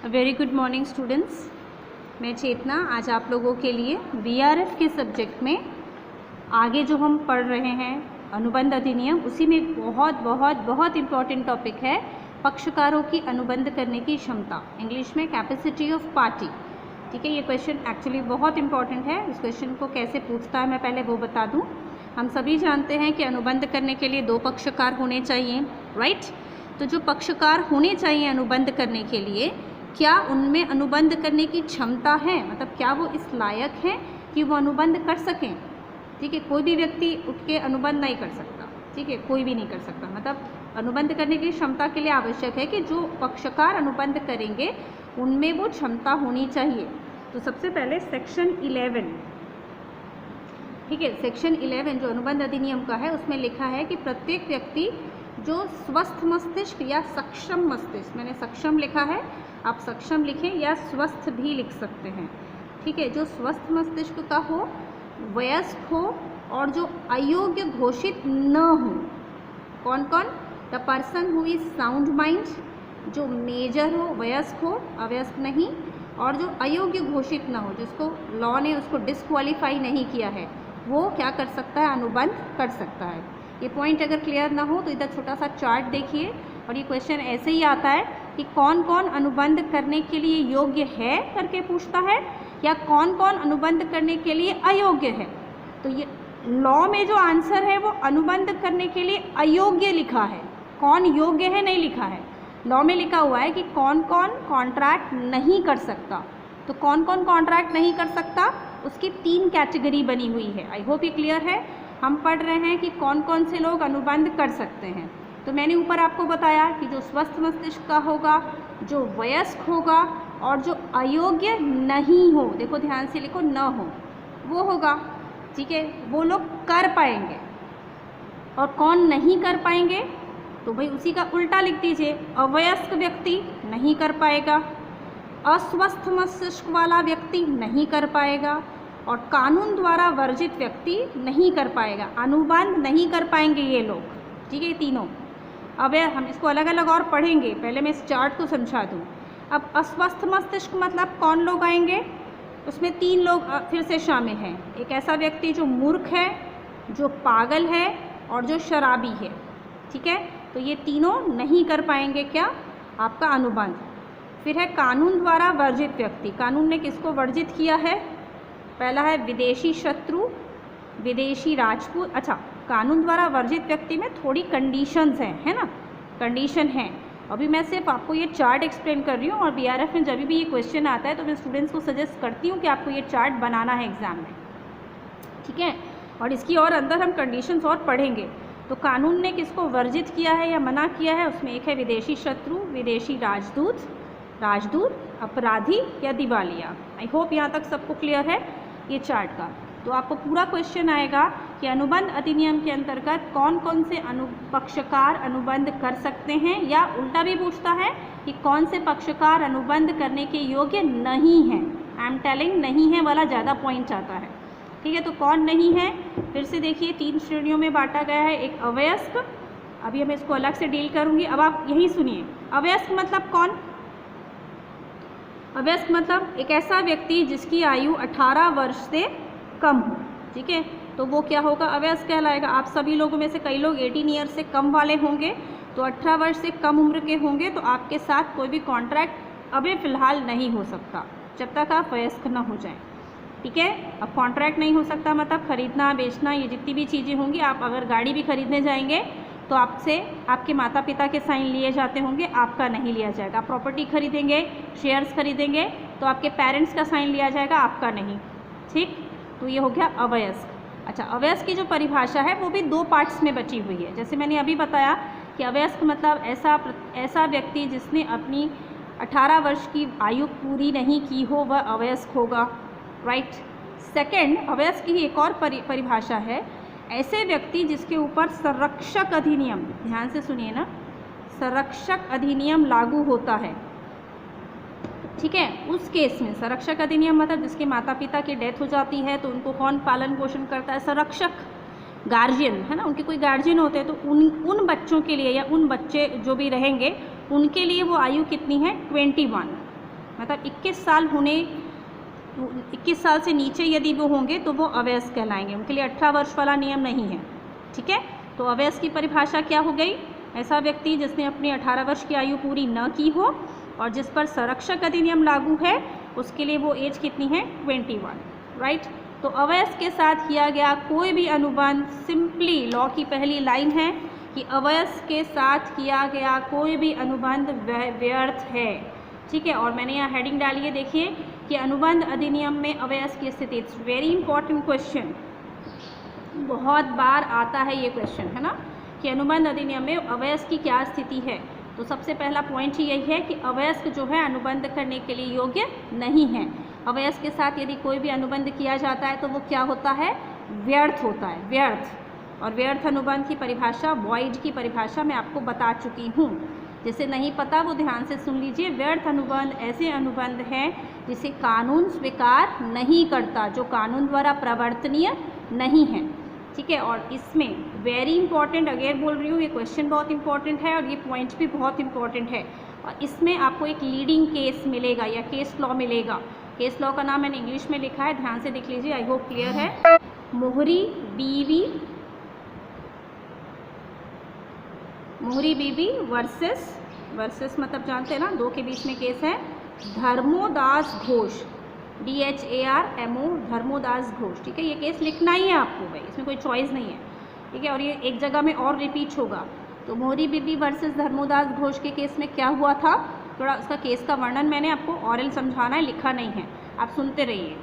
Very good morning students. मैं चेतना आज आप लोगों के लिए बीआरएफ के सब्जेक्ट में आगे जो हम पढ़ रहे हैं अनुबंध अधिनियम, उसी में एक बहुत इम्पॉर्टेंट टॉपिक है पक्षकारों की अनुबंध करने की क्षमता, इंग्लिश में कैपेसिटी ऑफ पार्टी। ठीक है, ये क्वेश्चन एक्चुअली बहुत इंपॉर्टेंट है। इस क्वेश्चन को कैसे पूछता है मैं पहले वो बता दूं। हम सभी जानते हैं कि अनुबंध करने के लिए 2 पक्षकार होने चाहिए, राइट। तो जो पक्षकार होने चाहिए अनुबंध करने के लिए, क्या उनमें अनुबंध करने की क्षमता है, मतलब क्या वो इस लायक हैं कि वो अनुबंध कर सकें। ठीक है, कोई भी व्यक्ति उठ के अनुबंध नहीं कर सकता। ठीक है, कोई भी नहीं कर सकता। मतलब अनुबंध करने की क्षमता के लिए आवश्यक है कि जो पक्षकार अनुबंध करेंगे उनमें वो क्षमता होनी चाहिए। तो सबसे पहले सेक्शन 11, ठीक है, सेक्शन 11 जो अनुबंध अधिनियम का है उसमें लिखा है कि प्रत्येक व्यक्ति जो स्वस्थ मस्तिष्क या सक्षम मस्तिष्क, मैंने सक्षम लिखा है, आप सक्षम लिखें या स्वस्थ भी लिख सकते हैं। ठीक है, जो स्वस्थ मस्तिष्क का हो, वयस्क हो और जो अयोग्य घोषित न हो। कौन कौन? The person who is sound mind, जो मेजर हो, वयस्क हो, अवयस्क नहीं, और जो अयोग्य घोषित न हो, जिसको लॉ ने उसको डिस्क्वालीफाई नहीं किया है, वो क्या कर सकता है? अनुबंध कर सकता है। ये पॉइंट अगर क्लियर ना हो तो इधर छोटा सा चार्ट देखिए, और ये क्वेश्चन ऐसे ही आता है कि कौन कौन अनुबंध करने के लिए योग्य है करके पूछता है, या कौन कौन अनुबंध करने के लिए अयोग्य है। तो ये लॉ में जो आंसर है वो अनुबंध करने के लिए अयोग्य लिखा है, कौन योग्य है नहीं लिखा है। लॉ में लिखा हुआ है कि कौन कौन कॉन्ट्रैक्ट नहीं कर सकता। तो कौन कौन कॉन्ट्रैक्ट नहीं कर सकता, उसकी 3 कैटेगरी बनी हुई है। आई होप ये क्लियर है। हम पढ़ रहे हैं कि कौन कौन से लोग अनुबंध कर सकते हैं। तो मैंने ऊपर आपको बताया कि जो स्वस्थ मस्तिष्क का होगा, जो वयस्क होगा और जो अयोग्य नहीं हो, देखो ध्यान से लिखो, न हो, वो होगा। ठीक है, वो लोग कर पाएंगे। और कौन नहीं कर पाएंगे, तो भाई उसी का उल्टा लिख दीजिए, अवयस्क व्यक्ति नहीं कर पाएगा, अस्वस्थ मस्तिष्क वाला व्यक्ति नहीं कर पाएगा, और कानून द्वारा वर्जित व्यक्ति नहीं कर पाएगा। अनुबंध नहीं कर पाएंगे ये लोग। ठीक है, तीनों। अब हम इसको अलग अलग और पढ़ेंगे, पहले मैं इस चार्ट को समझा दूँ। अब अस्वस्थ मस्तिष्क मतलब कौन लोग आएंगे, उसमें 3 लोग फिर से शामिल हैं। एक ऐसा व्यक्ति जो मूर्ख है, जो पागल है और जो शराबी है। ठीक है, तो ये तीनों नहीं कर पाएंगे क्या? आपका अनुबंध। फिर है कानून द्वारा वर्जित व्यक्ति। कानून ने किसको वर्जित किया है? पहला है विदेशी शत्रु, विदेशी राजपूत। अच्छा, कानून द्वारा वर्जित व्यक्ति में थोड़ी कंडीशंस हैं, है ना, कंडीशन हैं। अभी मैं सिर्फ आपको ये चार्ट एक्सप्लेन कर रही हूँ, और बीआरएफ में जब भी ये क्वेश्चन आता है तो मैं स्टूडेंट्स को सजेस्ट करती हूँ कि आपको ये चार्ट बनाना है एग्ज़ाम में। ठीक है, और इसकी और अंदर हम कंडीशंस और पढ़ेंगे। तो कानून ने किसको वर्जित किया है या मना किया है, उसमें एक है विदेशी शत्रु, विदेशी राजदूत, अपराधी या दिवालिया। आई होप यहाँ तक सबको क्लियर है ये चार्ट का। तो आपको पूरा क्वेश्चन आएगा कि अनुबंध अधिनियम के अंतर्गत कौन कौन से पक्षकार अनुबंध कर सकते हैं, या उल्टा भी पूछता है कि कौन से पक्षकार अनुबंध करने के योग्य नहीं हैं। आई एम टेलिंग, नहीं है वाला ज़्यादा पॉइंट आता है। ठीक है, तो कौन नहीं है, फिर से देखिए 3 श्रेणियों में बांटा गया है। एक अवयस्क, अभी मैं इसको अलग से डील करूँगी। अब आप यही सुनिए, अवयस्क मतलब कौन? अवयस्क मतलब एक ऐसा व्यक्ति जिसकी आयु 18 वर्ष से कम हो। ठीक है, तो वो क्या होगा? अवयस्क कहलाएगा। आप सभी लोगों में से कई लोग 18 ईयर से कम वाले होंगे, तो 18 वर्ष से कम उम्र के होंगे, तो आपके साथ कोई भी कॉन्ट्रैक्ट अभी फ़िलहाल नहीं हो सकता जब तक आप वयस्क न हो जाएं। ठीक है, अब कॉन्ट्रैक्ट नहीं हो सकता मतलब खरीदना बेचना, ये जितनी भी चीज़ें होंगी, आप अगर गाड़ी भी खरीदने जाएंगे तो आपसे आपके माता पिता के साइन लिए जाते होंगे, आपका नहीं लिया जाएगा। आप प्रॉपर्टी खरीदेंगे, शेयर्स खरीदेंगे, तो आपके पेरेंट्स का साइन लिया जाएगा, आपका नहीं। ठीक, तो ये हो गया अवयस्क। अच्छा, अवयस्क की जो परिभाषा है वो भी 2 पार्ट्स में बची हुई है। जैसे मैंने अभी बताया कि अवयस्क मतलब ऐसा व्यक्ति जिसने अपनी 18 वर्ष की आयु पूरी नहीं की हो, वह अवयस्क होगा, राइट। सेकंड, अवयस्क की एक और परिभाषा है, ऐसे व्यक्ति जिसके ऊपर संरक्षक अधिनियम, ध्यान से सुनिए ना, संरक्षक अधिनियम लागू होता है। ठीक है, उस केस में संरक्षक अधिनियम मतलब जिसके माता पिता की डेथ हो जाती है तो उनको कौन पालन पोषण करता है? संरक्षक, गार्जियन, है ना, उनके कोई गार्जियन होते हैं, तो उन बच्चों के लिए या उन बच्चे जो भी रहेंगे उनके लिए वो आयु कितनी है? 21। मतलब 21 साल होने 21 साल से नीचे यदि वो होंगे तो वो अवयस्क कहलाएंगे, उनके लिए 18 वर्ष वाला नियम नहीं है। ठीक है, तो अवयस्क की परिभाषा क्या हो गई? ऐसा व्यक्ति जिसने अपनी 18 वर्ष की आयु पूरी न की हो और जिस पर संरक्षक अधिनियम लागू है, उसके लिए वो एज कितनी है? 21, राइट। तो अवयस्क के साथ किया गया कोई भी अनुबंध, सिंपली लॉ की पहली लाइन है कि अवयस्क के साथ किया गया कोई भी अनुबंध व्यर्थ है। ठीक है, और मैंने यहाँ हेडिंग डाली है, देखिए कि अनुबंध अधिनियम में अवयस्क की स्थिति। इट्स वेरी इंपॉर्टेंट क्वेश्चन, बहुत बार आता है ये क्वेश्चन, है ना, कि अनुबंध अधिनियम में अवयस्क की क्या स्थिति है। तो सबसे पहला पॉइंट ही यही है कि अवयस्क जो है अनुबंध करने के लिए योग्य नहीं है। अवयस्क के साथ यदि कोई भी अनुबंध किया जाता है तो वो क्या होता है? व्यर्थ होता है, व्यर्थ। और व्यर्थ अनुबंध की परिभाषा, वॉइड की परिभाषा मैं आपको बता चुकी हूँ। जिसे नहीं पता वो ध्यान से सुन लीजिए। व्यर्थ अनुबंध ऐसे अनुबंध हैं जिसे कानून स्वीकार नहीं करता, जो कानून द्वारा प्रवर्तनीय नहीं है। ठीक है, और इसमें वेरी इंपॉर्टेंट, अगेन बोल रही हूँ, ये क्वेश्चन बहुत इंपॉर्टेंट है और ये पॉइंट भी बहुत इंपॉर्टेंट है। और इसमें आपको एक लीडिंग केस मिलेगा या केस लॉ मिलेगा। केस लॉ का नाम मैंने इंग्लिश में लिखा है, ध्यान से देख लीजिए, आई होप क्लियर है। मोहरी बीवी वर्सेस मतलब जानते हैं ना, दो के बीच में केस है। धर्मोदास घोष, DHARMO, धर्मोदास घोष। ठीक है, ये केस लिखना ही है आपको भाई, इसमें कोई चॉइस नहीं है। ठीक है, और ये एक जगह में और रिपीट होगा। तो मोहरी बीबी वर्सेस धर्मोदास घोष के केस में क्या हुआ था, थोड़ा उसका केस का वर्णन मैंने आपको ऑरल समझाना है, लिखा नहीं है, आप सुनते रहिए।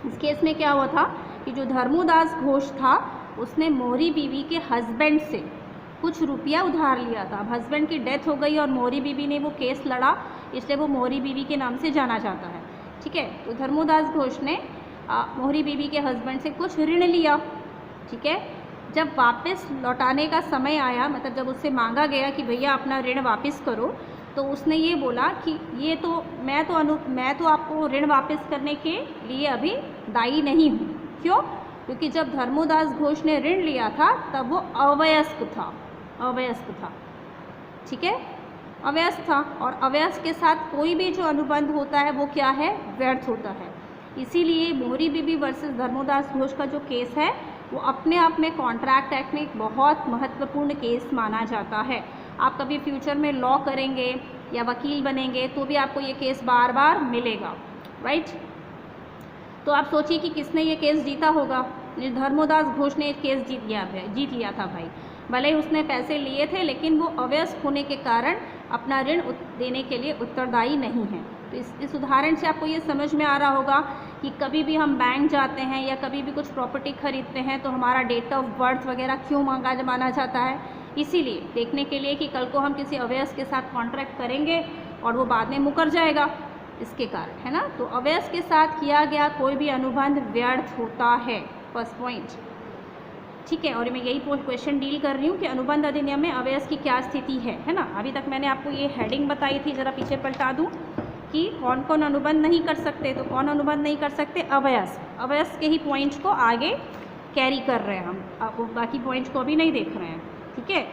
इस केस में क्या हुआ था कि जो धर्मोदास घोष था उसने मोहरी बीबी के हस्बैंड से कुछ रुपया उधार लिया था। अब हस्बैंड की डेथ हो गई और मोहरी बीबी ने वो केस लड़ा, इसलिए वो मोहरी बीबी के नाम से जाना जाता है। ठीक है, तो धर्मोदास घोष ने मोहरी बीबी के हस्बैंड से कुछ ऋण लिया। ठीक है, जब वापस लौटाने का समय आया, मतलब जब उससे मांगा गया कि भैया अपना ऋण वापस करो, तो उसने ये बोला कि ये तो मैं तो आपको ऋण वापस करने के लिए अभी दायी नहीं हूँ। क्यों? क्योंकि जब धर्मोदास घोष ने ऋण लिया था तब वो अवयस्क था। ठीक है, अवयस्क था, और अवयस्क के साथ कोई भी जो अनुबंध होता है वो क्या है? व्यर्थ होता है। इसीलिए मोहरी बीबी वर्सेस धर्मोदास घोष का जो केस है वो अपने आप में कॉन्ट्रैक्ट एक्ट में एक बहुत महत्वपूर्ण केस माना जाता है। आप कभी फ्यूचर में लॉ करेंगे या वकील बनेंगे तो भी आपको ये केस बार बार मिलेगा, राइट। तो आप सोचिए कि किसने ये केस जीता होगा। धर्मोदास घोष ने केस जीत लिया था भाई। भले ही उसने पैसे लिए थे लेकिन वो अवयस्क होने के कारण अपना ऋण देने के लिए उत्तरदायी नहीं है। तो इस उदाहरण से आपको ये समझ में आ रहा होगा कि कभी भी हम बैंक जाते हैं या कभी भी कुछ प्रॉपर्टी खरीदते हैं तो हमारा डेट ऑफ बर्थ वगैरह क्यों माना जाता है? इसीलिए देखने के लिए कि कल को हम किसी अवयस्क के साथ कॉन्ट्रैक्ट करेंगे और वो बाद में मुकर जाएगा, इसके कारण, है ना। तो अवयस्क के साथ किया गया कोई भी अनुबंध व्यर्थ होता है, फर्स्ट पॉइंट। ठीक है, और मैं यही क्वेश्चन डील कर रही हूँ कि अनुबंध अधिनियम में अवयस्क की क्या स्थिति है ना। अभी तक मैंने आपको ये हेडिंग बताई थी, ज़रा पीछे पलटा दूँ कि कौन कौन अनुबंध नहीं कर सकते। तो कौन अनुबंध नहीं कर सकते? अवयस्क के ही पॉइंट को आगे कैरी कर रहे हैं हम, आपको बाकी पॉइंट्स को अभी नहीं देख रहे हैं। ठीक है,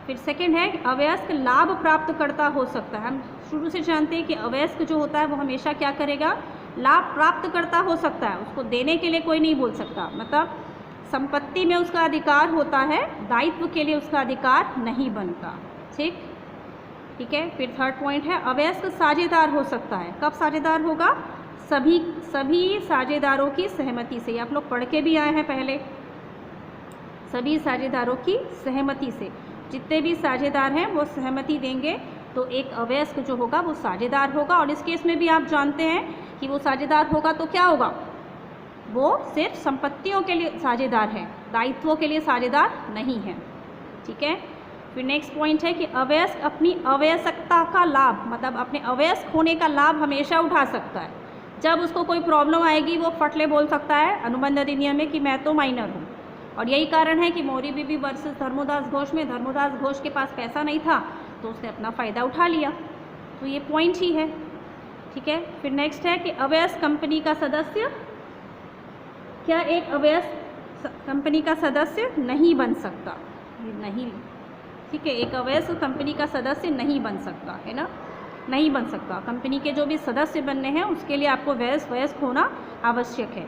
फिर सेकंड है कि अवयस्क लाभ प्राप्त करता हो सकता है। हम शुरू से जानते हैं कि अवयस्क जो होता है वो हमेशा क्या करेगा? लाभ प्राप्त करता हो सकता है, उसको देने के लिए कोई नहीं बोल सकता। मतलब संपत्ति में उसका अधिकार होता है, दायित्व के लिए उसका अधिकार नहीं बनता। ठीक है, फिर थर्ड पॉइंट है अवयस्क साझेदार हो सकता है। कब साझेदार होगा? सभी साझेदारों की सहमति से। आप लोग पढ़ के भी आए हैं पहले, सभी साझेदारों की सहमति से। जितने भी साझेदार हैं वो सहमति देंगे तो एक अवयस्क जो होगा वो साझेदार होगा। और इस केस में भी आप जानते हैं कि वो साझेदार होगा तो क्या होगा? वो सिर्फ संपत्तियों के लिए साझेदार है, दायित्वों के लिए साझेदार नहीं है। ठीक है, फिर नेक्स्ट पॉइंट है कि अवयस्क अपनी अवयस्कता का लाभ, मतलब अपने अवयस्क होने का लाभ हमेशा उठा सकता है। जब उसको कोई प्रॉब्लम आएगी वो फटले बोल सकता है अनुबंध अधिनियम में कि मैं तो माइनर हूँ। और यही कारण है कि मोहरी बीबी वर्सेस धर्मोदास घोष में धर्मोदास घोष के पास पैसा नहीं था तो उसने अपना फ़ायदा उठा लिया। तो ये पॉइंट ही है। ठीक है, फिर नेक्स्ट है कि अवयस्क कंपनी का सदस्य, क्या एक अवयस्क कंपनी का सदस्य नहीं बन सकता? नहीं। ठीक है, एक अवयस्क कंपनी का सदस्य नहीं बन सकता, है ना। नहीं बन सकता। कंपनी के जो भी सदस्य बनने हैं उसके लिए आपको वयस्क होना आवश्यक है।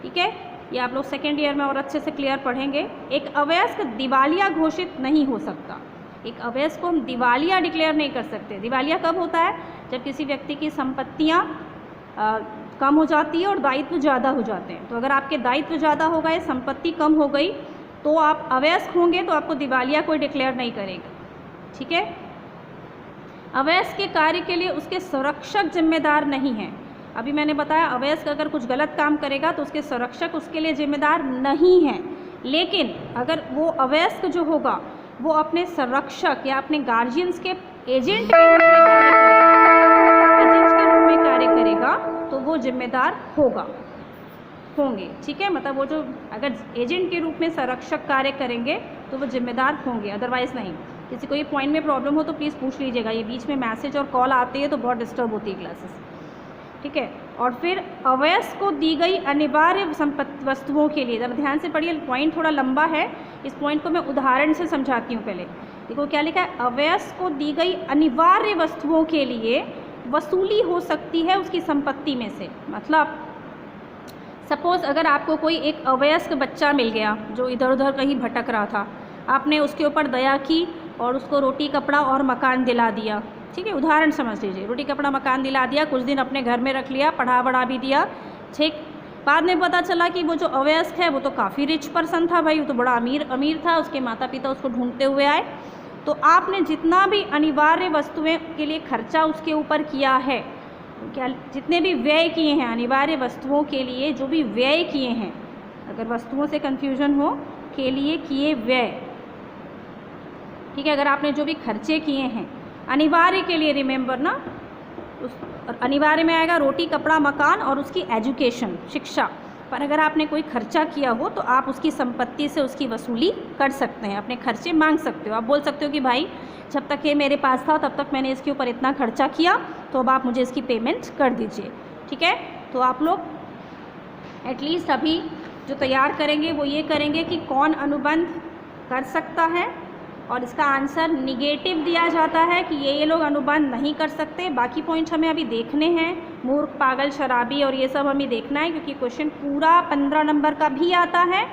ठीक है, ये आप लोग सेकेंड ईयर में और अच्छे से क्लियर पढ़ेंगे। एक अवयस्क दिवालिया घोषित नहीं हो सकता। एक अवयस्क को हम दिवालिया डिक्लेयर नहीं कर सकते। दिवालिया कब होता है? जब किसी व्यक्ति की संपत्तियाँ कम हो जाती है और दायित्व ज़्यादा हो जाते हैं। तो अगर आपके दायित्व ज़्यादा हो गए, संपत्ति कम हो गई, तो आप अवयस्क होंगे, तो आपको दिवालिया कोई डिक्लेयर नहीं करेगा। ठीक है, अवयस्क के कार्य के लिए उसके संरक्षक जिम्मेदार नहीं हैं। अभी मैंने बताया अवयस्क अगर कुछ गलत काम करेगा तो उसके संरक्षक उसके लिए जिम्मेदार नहीं हैं। लेकिन अगर वो अवयस्क जो होगा वो अपने संरक्षक या अपने गार्जियंस के एजेंट के रूप में कार्य करेगा तो वो जिम्मेदार होंगे। ठीक है, मतलब वो जो अगर एजेंट के रूप में संरक्षक कार्य करेंगे तो वो जिम्मेदार होंगे, अदरवाइज़ नहीं। किसी को ये पॉइंट में प्रॉब्लम हो तो प्लीज़ पूछ लीजिएगा। ये बीच में मैसेज और कॉल आती है तो बहुत डिस्टर्ब होती है क्लासेस। ठीक है, और फिर अवयस्क को दी गई अनिवार्य वस्तुओं के लिए, ज़रा ध्यान से पढ़िए, पॉइंट थोड़ा लंबा है, इस पॉइंट को मैं उदाहरण से समझाती हूँ। पहले देखो क्या लिखा है, अवयस्क को दी गई अनिवार्य वस्तुओं के लिए वसूली हो सकती है उसकी संपत्ति में से। मतलब सपोज़ अगर आपको कोई एक अवयस्क बच्चा मिल गया जो इधर उधर कहीं भटक रहा था, आपने उसके ऊपर दया की और उसको रोटी कपड़ा और मकान दिला दिया। ठीक है, उदाहरण समझ लीजिए, रोटी कपड़ा मकान दिला दिया, कुछ दिन अपने घर में रख लिया, पढ़ा बढ़ा भी दिया। ठीक, बाद में पता चला कि वो जो अवयस्क है वो तो काफ़ी रिच पर्सन था भाई, वो तो बड़ा अमीर था, उसके माता पिता उसको ढूंढते हुए आए। तो आपने जितना भी अनिवार्य वस्तुएं के लिए खर्चा उसके ऊपर किया है, क्या जितने भी व्यय किए हैं अनिवार्य वस्तुओं के लिए, जो भी व्यय किए हैं, अगर वस्तुओं से कन्फ्यूजन हो, के लिए किए व्यय, ठीक है, अगर आपने जो भी खर्चे किए हैं अनिवार्य के लिए, रिमेंबर ना, उस अनिवार्य में आएगा रोटी कपड़ा मकान और उसकी एजुकेशन, शिक्षा। पर अगर आपने कोई खर्चा किया हो तो आप उसकी संपत्ति से उसकी वसूली कर सकते हैं, अपने खर्चे मांग सकते हो। आप बोल सकते हो कि भाई जब तक ये मेरे पास था तब तक मैंने इसके ऊपर इतना खर्चा किया, तो अब आप मुझे इसकी पेमेंट कर दीजिए। ठीक है, तो आप लोग एटलीस्ट अभी जो तैयार करेंगे वो ये करेंगे कि कौन अनुबंध कर सकता है, और इसका आंसर निगेटिव दिया जाता है कि ये लोग अनुबंध नहीं कर सकते। बाकी पॉइंट्स हमें अभी देखने हैं, मूर्ख पागल शराबी और ये सब हमें देखना है, क्योंकि क्वेश्चन पूरा 15 नंबर का भी आता है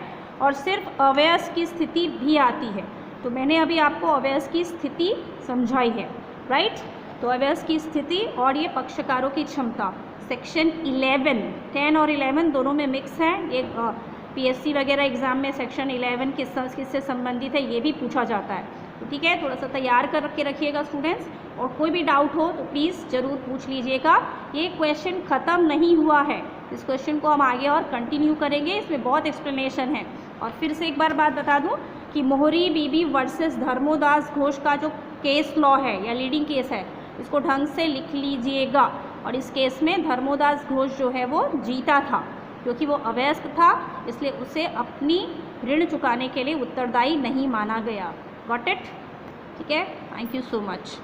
और सिर्फ अवयस्क की स्थिति भी आती है। तो मैंने अभी आपको अवयस्क की स्थिति समझाई है, राइट। तो अवयस्क की स्थिति और ये पक्षकारों की क्षमता, सेक्शन 11, 10 और 11 दोनों में मिक्स है। ये पीएससी वगैरह एग्ज़ाम में सेक्शन 11 किससे संबंधित है ये भी पूछा जाता है। तो ठीक है, थोड़ा सा तैयार कर के रखिएगा स्टूडेंट्स, और कोई भी डाउट हो तो प्लीज़ ज़रूर पूछ लीजिएगा। ये क्वेश्चन ख़त्म नहीं हुआ है, इस क्वेश्चन को हम आगे और कंटिन्यू करेंगे, इसमें बहुत एक्सप्लेनेशन है। और फिर से एक बार बात बता दूं कि मोहरी बीबी वर्सेस धर्मोदास घोष का जो केस लॉ है या लीडिंग केस है, इसको ढंग से लिख लीजिएगा। और इस केस में धर्मोदास घोष जो है वो जीता था, क्योंकि वो अवयस्क था, इसलिए उसे अपनी ऋण चुकाने के लिए उत्तरदायी नहीं माना गया। Got it? ठीक है, थैंक यू सो मच।